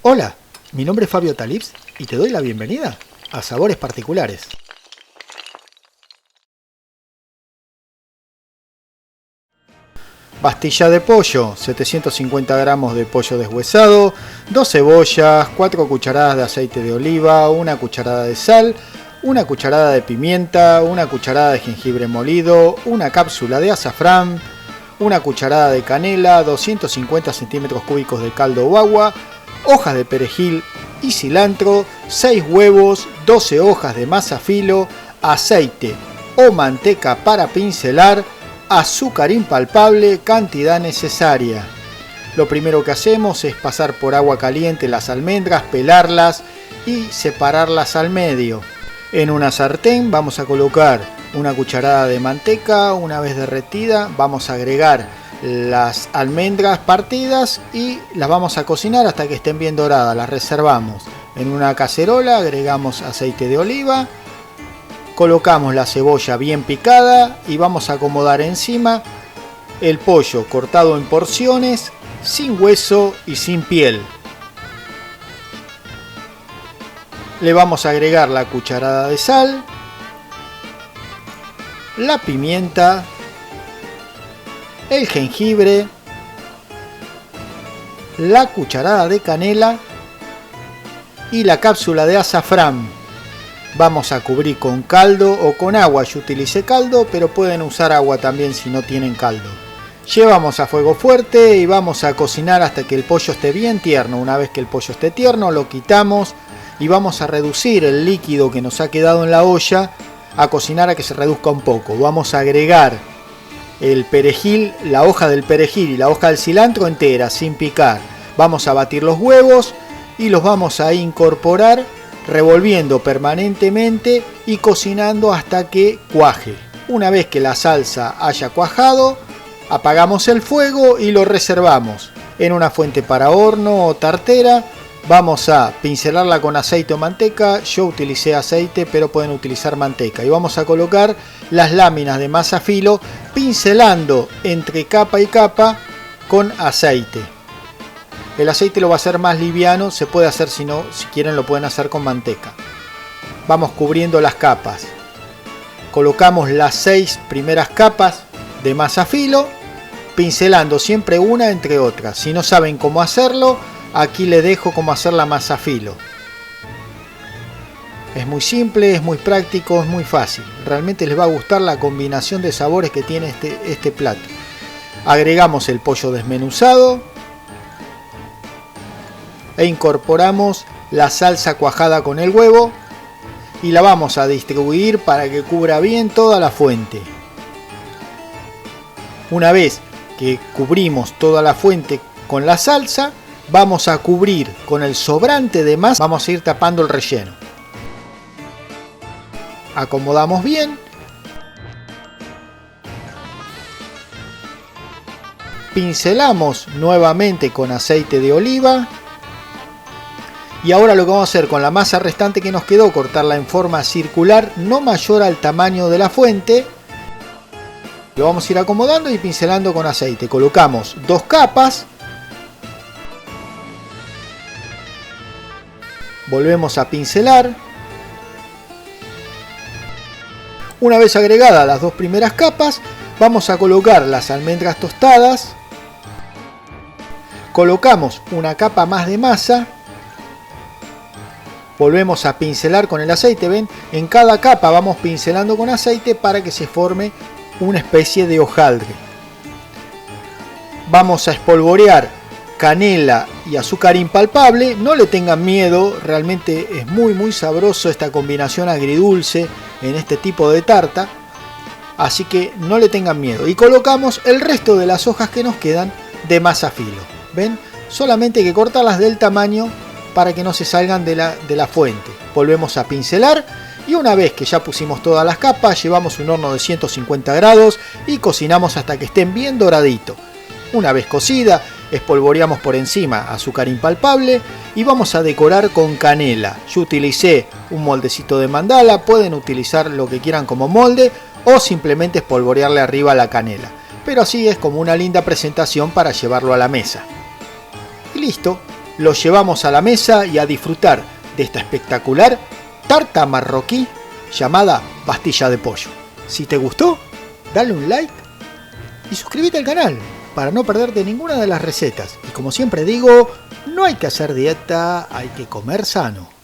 Hola, mi nombre es Fabio Talips y te doy la bienvenida a Sabores Particulares. Pastilla de pollo, 750 gramos de pollo deshuesado, 2 cebollas, 4 cucharadas de aceite de oliva, 1 cucharada de sal, 1 cucharada de pimienta, 1 cucharada de jengibre molido, 1 cápsula de azafrán, 1 cucharada de canela, 250 centímetros cúbicos de caldo o agua, hojas de perejil y cilantro, 6 huevos, 12 hojas de masa filo, aceite o manteca para pincelar, azúcar impalpable, cantidad necesaria. Lo primero que hacemos es pasar por agua caliente las almendras, pelarlas y separarlas al medio. En una sartén vamos a colocar 1 cucharada de manteca. Una vez derretida vamos a agregar las almendras partidas y las vamos a cocinar hasta que estén bien doradas. Las reservamos en una cacerola, agregamos aceite de oliva, colocamos la cebolla bien picada y vamos a acomodar encima el pollo cortado en porciones, sin hueso y sin piel. Le vamos a agregar la cucharada de sal, la pimienta, el jengibre, la cucharada de canela y la cápsula de azafrán. Vamos a cubrir con caldo o con agua. Yo utilicé caldo, pero pueden usar agua también si no tienen caldo. Llevamos a fuego fuerte y vamos a cocinar hasta que el pollo esté bien tierno. Una vez que el pollo esté tierno, lo quitamos y vamos a reducir el líquido que nos ha quedado en la olla a cocinar a que se reduzca un poco. Vamos a agregar el perejil, la hoja del perejil y la hoja del cilantro entera, sin picar. Vamos a batir los huevos y los vamos a incorporar revolviendo permanentemente y cocinando hasta que cuaje. Una vez que la salsa haya cuajado, apagamos el fuego y lo reservamos. En una fuente para horno o tartera vamos a pincelarla con aceite o manteca. Yo utilicé aceite, pero pueden utilizar manteca. Y vamos a colocar las láminas de masa filo pincelando entre capa y capa con aceite. El aceite lo va a hacer más liviano, se puede hacer si quieren lo pueden hacer con manteca. Vamos cubriendo las capas. Colocamos las 6 primeras capas de masa filo, pincelando siempre una entre otras. Si no saben cómo hacerlo, aquí les dejo cómo hacer la masa filo. Es muy simple, es muy práctico, es muy fácil. Realmente les va a gustar la combinación de sabores que tiene este plato. Agregamos el pollo desmenuzado e incorporamos la salsa cuajada con el huevo y la vamos a distribuir para que cubra bien toda la fuente. Una vez que cubrimos toda la fuente con la salsa, vamos a cubrir con el sobrante de masa, vamos a ir tapando el relleno. Acomodamos bien. Pincelamos nuevamente con aceite de oliva. Y ahora lo que vamos a hacer con la masa restante que nos quedó, cortarla en forma circular, no mayor al tamaño de la fuente. Lo vamos a ir acomodando y pincelando con aceite. Colocamos 2 capas. Volvemos a pincelar. Una vez agregadas las 2 primeras capas, vamos a colocar las almendras tostadas. Colocamos una capa más de masa. Volvemos a pincelar con el aceite, ven, en cada capa vamos pincelando con aceite para que se forme una especie de hojaldre. Vamos a espolvorear canela y azúcar impalpable, no le tengan miedo, realmente es muy sabroso esta combinación agridulce en este tipo de tarta, así que no le tengan miedo. Y colocamos el resto de las hojas que nos quedan de masa filo, ven, solamente hay que cortarlas del tamaño para que no se salgan de la fuente. Volvemos a pincelar y una vez que ya pusimos todas las capas, llevamos un horno de 150 grados y cocinamos hasta que estén bien doraditos. Una vez cocida, espolvoreamos por encima azúcar impalpable y vamos a decorar con canela. Yo utilicé un moldecito de mandala, pueden utilizar lo que quieran como molde o simplemente espolvorearle arriba la canela. Pero así es como una linda presentación para llevarlo a la mesa. Y listo. lo llevamos a la mesa y a disfrutar de esta espectacular tarta marroquí llamada pastilla de pollo. Si te gustó, dale un like y suscríbete al canal para no perderte ninguna de las recetas. Y como siempre digo, no hay que hacer dieta, hay que comer sano.